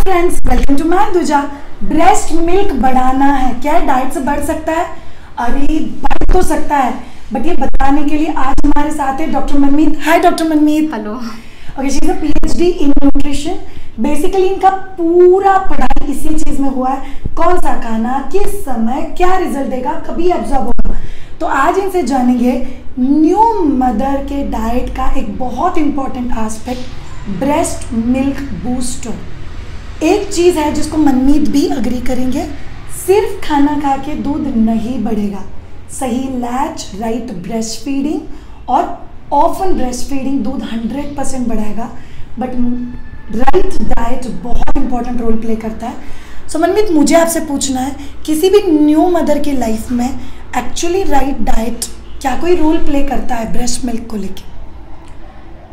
Friends, welcome to my दूजा। Breast milk बढ़ाना है क्या? डाइट से बढ़ सकता है? अरे बढ़ तो सकता है, बट ये बताने के लिए आज हमारे साथ है doctor Manmeet. Hi doctor Manmeet. Hello. Okay, she is a PhD in nutrition. Basically इनका पूरा पढ़ाई इसी चीज में हुआ है, कौन सा खाना किस समय क्या रिजल्ट देगा, कभी ऑब्जर्व होगा। तो आज इनसे जानेंगे न्यू मदर के डाइट का एक बहुत important aspect, breast milk booster. एक चीज़ है जिसको मनमीत भी अग्री करेंगे, सिर्फ खाना खा के दूध नहीं बढ़ेगा। सही लैच, राइट ब्रेस्ट फीडिंग और ऑफन ब्रेस्ट फीडिंग दूध 100% बढ़ाएगा। बट राइट डाइट बहुत इंपॉर्टेंट रोल प्ले करता है। सो मनमीत, मुझे आपसे पूछना है, किसी भी न्यू मदर की लाइफ में एक्चुअली राइट डाइट क्या कोई रोल प्ले करता है ब्रेस्ट मिल्क को लेके?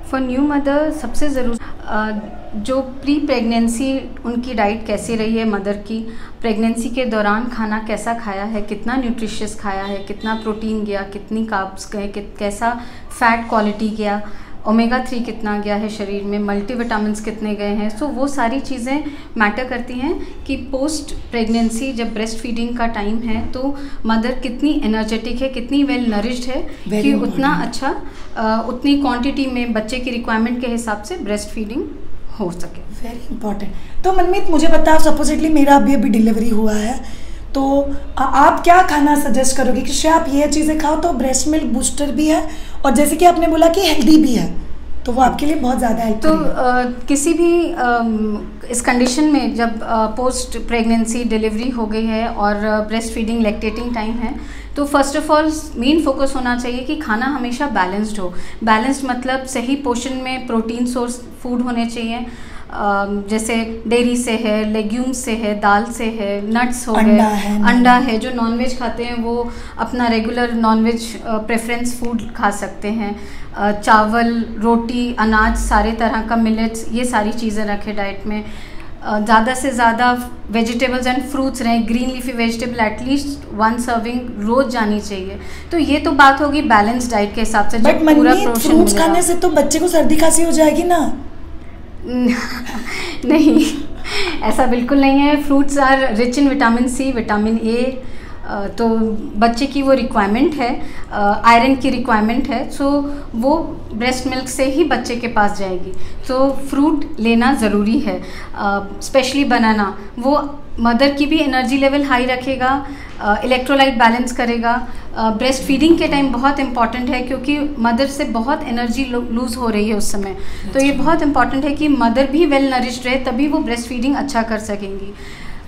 फॉर न्यू मदर सबसे ज़रूरी जो प्री प्रेगनेंसी उनकी डाइट कैसी रही है, मदर की प्रेगनेंसी के दौरान खाना कैसा खाया है, कितना न्यूट्रिशियस खाया है, कितना प्रोटीन गया, कितनी कार्ब्स गए, कैसा फैट क्वालिटी गया, ओमेगा 3 कितना गया है शरीर में, मल्टीविटामिन्स कितने गए हैं। सो वो सारी चीज़ें मैटर करती हैं कि पोस्ट प्रेगनेंसी जब ब्रेस्ट फीडिंग का टाइम है तो मदर कितनी एनर्जेटिक है, कितनी वेल नरिश्ड है कि उतना अच्छा उतनी क्वांटिटी में बच्चे की रिक्वायरमेंट के हिसाब से ब्रेस्ट फीडिंग हो सके। Very important. तो मनमीत मुझे बताओ, सपोजिटली मेरा अभी डिलीवरी हुआ है, तो आप क्या खाना सजेस्ट करोगे कि शायद आप ये चीज़ें खाओ तो ब्रेस्ट मिल्क बूस्टर भी है और जैसे कि आपने बोला कि हेल्दी भी है, तो वो आपके लिए बहुत ज़्यादा हेल्प तो किसी भी इस कंडीशन में जब पोस्ट प्रेगनेंसी डिलीवरी हो गई है और ब्रेस्ट फीडिंग लैक्टेटिंग टाइम है, तो first of all main focus होना चाहिए कि खाना हमेशा बैलेंस्ड हो। बैलेंस्ड मतलब सही पोर्शन में प्रोटीन सोर्स फूड होने चाहिए, जैसे डेयरी से है, लेग्यूम्स से है, दाल से है, नट्स हो गए, अंडा है। जो नॉनवेज खाते हैं वो अपना रेगुलर नॉनवेज प्रेफरेंस फूड खा सकते हैं। चावल, रोटी, अनाज, सारे तरह का मिलेट्स, ये सारी चीज़ें रखें डाइट में। ज़्यादा से ज़्यादा वेजिटेबल्स एंड फ्रूट्स रहें, green leafy vegetable at least 1 serving रोज़ जानी चाहिए। तो ये तो बात होगी बैलेंस डाइट के हिसाब से। बट फ्रूट्स खाने से तो बच्चे को सर्दी खांसी हो जाएगी ना? नहीं, ऐसा बिल्कुल नहीं है। Fruits are rich in vitamin C, vitamin A, तो बच्चे की वो रिक्वायरमेंट है, आयरन की रिक्वायरमेंट है, सो वो ब्रेस्ट मिल्क से ही बच्चे के पास जाएगी। तो फ्रूट लेना ज़रूरी है, स्पेशली बनाना। वो मदर की भी एनर्जी लेवल हाई रखेगा, इलेक्ट्रोलाइट बैलेंस करेगा। ब्रेस्ट फीडिंग के टाइम बहुत इंपॉर्टेंट है क्योंकि मदर से बहुत एनर्जी लूज़ हो रही है उस समय, तो ये बहुत इंपॉर्टेंट है कि मदर भी वेल नरिश्ड रहे, तभी वो ब्रेस्ट फीडिंग अच्छा कर सकेंगी।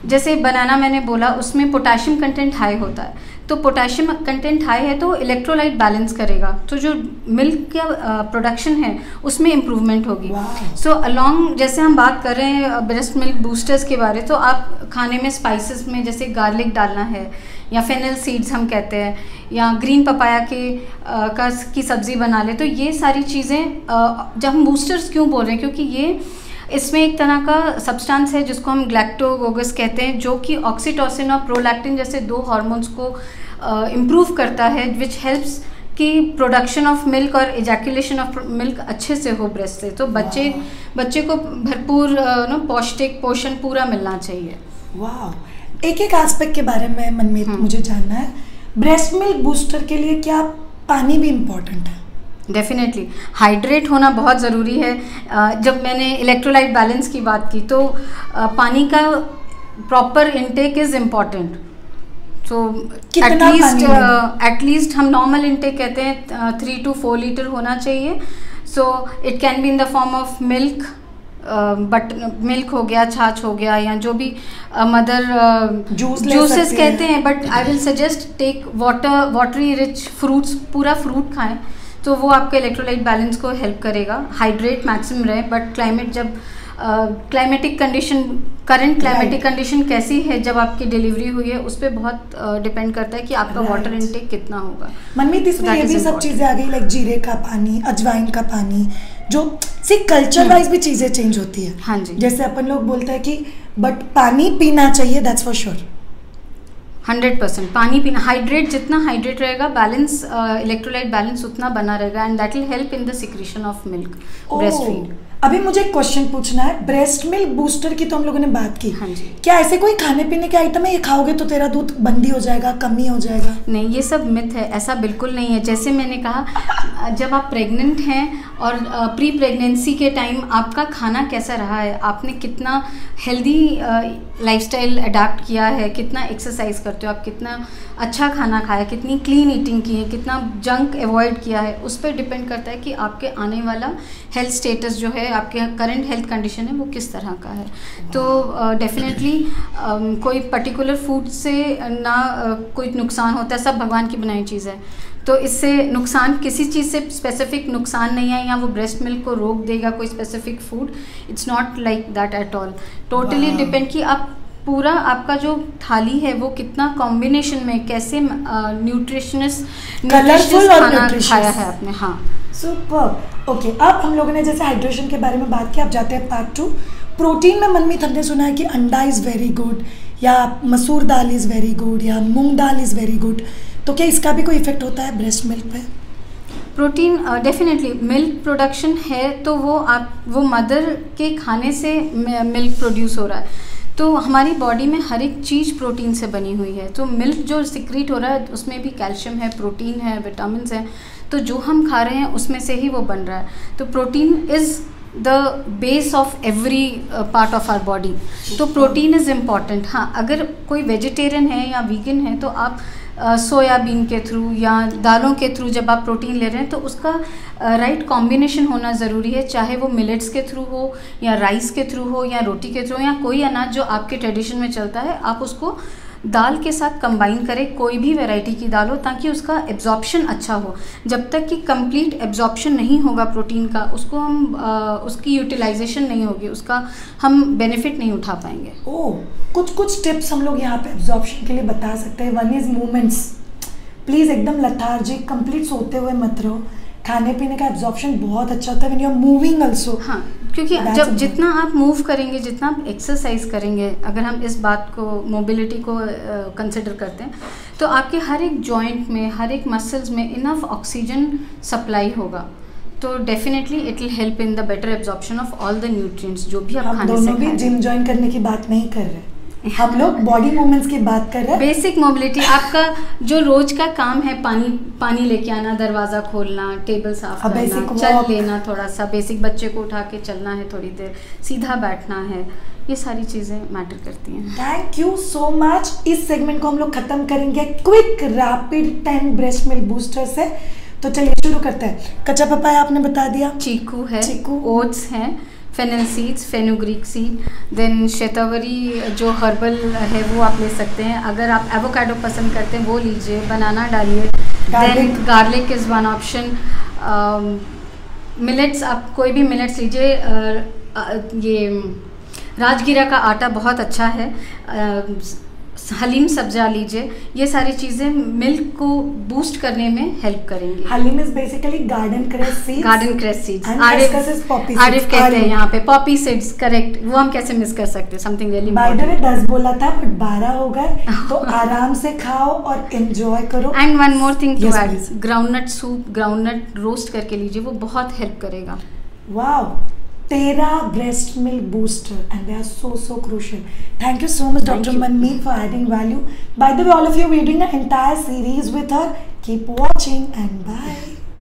जैसे बनाना मैंने बोला, उसमें पोटेशियम कंटेंट हाई होता है, तो पोटेशियम कंटेंट हाई है तो इलेक्ट्रोलाइट बैलेंस करेगा, तो जो मिल्क का प्रोडक्शन है उसमें इम्प्रूवमेंट होगी। सो अलॉन्ग, जैसे हम बात कर रहे हैं ब्रेस्ट मिल्क बूस्टर्स के बारे, तो आप खाने में स्पाइसेस में जैसे गार्लिक डालना है, या फेनल सीड्स हम कहते हैं, या ग्रीन पपाया की सब्ज़ी बना ले, तो ये सारी चीज़ें जब हम बूस्टर्स क्यों बोल रहे हैं, क्योंकि ये इसमें एक तरह का सब्सटेंस है जिसको हम ग्लैक्टोगोगस कहते हैं, जो कि ऑक्सीटोसिन और प्रोलैक्टिन जैसे 2 हार्मोन्स को इम्प्रूव करता है, विच हेल्प्स कि प्रोडक्शन ऑफ मिल्क और इजैकुलेशन ऑफ मिल्क अच्छे से हो ब्रेस्ट से। तो बच्चे को भरपूर पौष्टिक पोषण पूरा मिलना चाहिए। वाह, एक एस्पेक्ट के बारे में मनमीत मुझे जानना है, ब्रेस्ट मिल्क बूस्टर के लिए क्या पानी भी इम्पोर्टेंट है? डेफिनेटली हाइड्रेट होना बहुत ज़रूरी है। जब मैंने इलेक्ट्रोलाइट बैलेंस की बात की, तो पानी का proper intake is important. So at least हम नॉर्मल इनटेक कहते हैं 3 to 4 लीटर होना चाहिए। So it can be in the form of milk, but milk हो गया, छाछ हो गया, या जो भी मदर जूसेस कहते हैं, but I will suggest take watery rich fruits, पूरा फ्रूट खाएं, तो वो आपके इलेक्ट्रोलाइट बैलेंस को हेल्प करेगा। हाइड्रेट मैक्सिमम रहे, बट क्लाइमेट जब climatic condition, current climatic condition कैसी है जब आपकी डिलीवरी हुई है, उस पर बहुत डिपेंड करता है कि आपका वाटर इनटेक कितना होगा। मनमीत, इसमें ये भी सब चीज़ें आ गई, लाइक जीरे का पानी, अजवाइन का पानी, जो सी कल्चर वाइज भी चीज़ें चेंज होती है। हाँ जी, जैसे अपन लोग बोलते हैं कि बट पानी पीना चाहिए, दैट्स फॉर श्योर। 100% पानी पीना, हाइड्रेट, जितना हाइड्रेट रहेगा, बैलेंस इलेक्ट्रोलाइट बैलेंस उतना बना रहेगा, and that will help in the secretion of milk breast feed. अभी मुझे एक क्वेश्चन पूछना है, ब्रेस्ट मिल्क बूस्टर की तो हम लोगों ने बात की। हाँ जी। क्या ऐसे कोई खाने पीने के आइटम है ये खाओगे तो तेरा दूध बंदी हो जाएगा, कमी हो जाएगा? नहीं, ये सब मिथ है, ऐसा बिल्कुल नहीं है। जैसे मैंने कहा, जब आप प्रेग्नेंट हैं और प्री प्रेगनेंसी के टाइम आपका खाना कैसा रहा है, आपने कितना हेल्दी लाइफस्टाइल अडाप्ट किया है, कितना एक्सरसाइज करते हो आप, कितना अच्छा खाना खाया, कितनी क्लीन ईटिंग की है, कितना जंक अवॉइड किया है, उस पर डिपेंड करता है कि आपके आने वाला हेल्थ स्टेटस जो है, आपके करंट हेल्थ कंडीशन है, वो किस तरह का है। तो डेफिनेटली कोई पर्टिकुलर फूड से ना कोई नुकसान होता है, सब भगवान की बनाई चीज़ है। तो इससे नुकसान, किसी चीज़ से स्पेसिफिक नुकसान नहीं है, या वो ब्रेस्ट मिल्क को रोक देगा कोई specific food, it's not like that at all. Totally depend कि आप पूरा आपका जो थाली है वो कितना कॉम्बिनेशन में, कैसे न्यूट्रिशनस खाना खाया है आपने। हाँ, सुपर। ओके, अब हम लोगों ने जैसे हाइड्रेशन के बारे में बात की, अब जाते हैं पार्ट 2। प्रोटीन में मनमीत हमने सुना है कि अंडा इज़ वेरी गुड, या मसूर दाल इज़ वेरी गुड, या मूंग दाल इज़ वेरी गुड। तो क्या इसका भी कोई इफेक्ट होता है ब्रेस्ट मिल्क पे? प्रोटीन डेफिनेटली, मिल्क प्रोडक्शन है तो वो मदर के खाने से मिल्क प्रोड्यूस हो रहा है। तो हमारी बॉडी में हर एक चीज़ प्रोटीन से बनी हुई है। तो मिल्क जो सिक्रीट हो रहा है उसमें भी कैल्शियम है, प्रोटीन है, विटामिन्स हैं। तो जो हम खा रहे हैं उसमें से ही वो बन रहा है। तो protein is the base of every part of our body. तो प्रोटीन इज़ इम्पॉर्टेंट। हाँ, अगर कोई वेजिटेरियन है या वीगन है तो आप सोयाबीन के थ्रू या दालों के थ्रू जब आप प्रोटीन ले रहे हैं तो उसका राइट कॉम्बिनेशन होना ज़रूरी है, चाहे वो मिलेट्स के थ्रू हो या राइस के थ्रू हो या रोटी के थ्रू या कोई अनाज जो आपके ट्रेडिशन में चलता है, आप उसको दाल के साथ कंबाइन करें, कोई भी वैरायटी की दाल हो, ताकि उसका एब्जॉर्प्शन अच्छा हो। जब तक कि कंप्लीट एब्जॉर्प्शन नहीं होगा प्रोटीन का, उसको हम उसकी यूटिलाइजेशन नहीं होगी, उसका हम बेनिफिट नहीं उठा पाएंगे। ओह, कुछ टिप्स हम लोग यहाँ पे एब्जॉर्प्शन के लिए बता सकते हैं। One is movements. प्लीज़ एकदम लथार्जिक, कंप्लीट सोते हुए मत रहो। खाने पीने का एब्जॉर्प्शन बहुत अच्छा होता है when you are moving also. हाँ, क्योंकि जब जितना आप मूव करेंगे, जितना आप एक्सरसाइज करेंगे, अगर हम इस बात को मोबिलिटी को कंसिडर करते हैं, तो आपके हर एक जॉइंट में, हर एक मसल्स में इनफ ऑक्सीजन सप्लाई होगा। तो definitely it will help in the better absorption of all the nutrients जो भी आप खाने से हम दोनों भी जिम ज्वाइन करने की बात नहीं कर रहे, हम लोग बॉडी मूवमेंट्स की बात कर रहे हैं। बेसिक मोबिलिटी, आपका जो रोज का काम है, पानी लेके आना, दरवाजा खोलना, टेबल साफ करना, चल लेना, थोड़ा सा बेसिक, बच्चे को उठा के चलना है थोड़ी देर, सीधा बैठना है, ये सारी चीज़ें मैटर करती हैं। Thank you so much. इस सेगमेंट को हम लोग खत्म करेंगे quick rapid 10 breast milk booster से। तो चलिए शुरू करते हैं। कच्चा पपाया आपने बता दिया, चीकू है, ओट्स हैं, fennel seeds, fenugreek seed, then शतावरी जो हर्बल है वो आप ले सकते हैं। अगर आप एवोकाडो पसंद करते हैं वो लीजिए, बनाना डालिए, then garlic is one option. Millets, आप कोई भी मिलेट्स लीजिए। ये राजगीरा का आटा बहुत अच्छा है। हलीम सब्जा लीजिए। ये सारी चीज़ें मिल्क को बूस्ट करने में हेल्प करेंगी। Haleem is basically garden cress seeds. Garden cress seeds, आरिफ कहते हैं यहाँ पे, पॉपी सीड्स, करेक्ट। वो हम कैसे मिस कर सकते हैं, something really by the way 10 बोला था बट 12 हो गए। तो आराम से खाओ और एंजॉय करो। And one more thing to add, groundnut soup, groundnut roast करके लीजिए, वो बहुत हेल्प करेगा। Wow, Tera breast milk booster, and they are so crucial. Thank you so much, Dr. Manmeet, for adding value. By the way, all of you, we're doing an entire series with her. Keep watching and bye.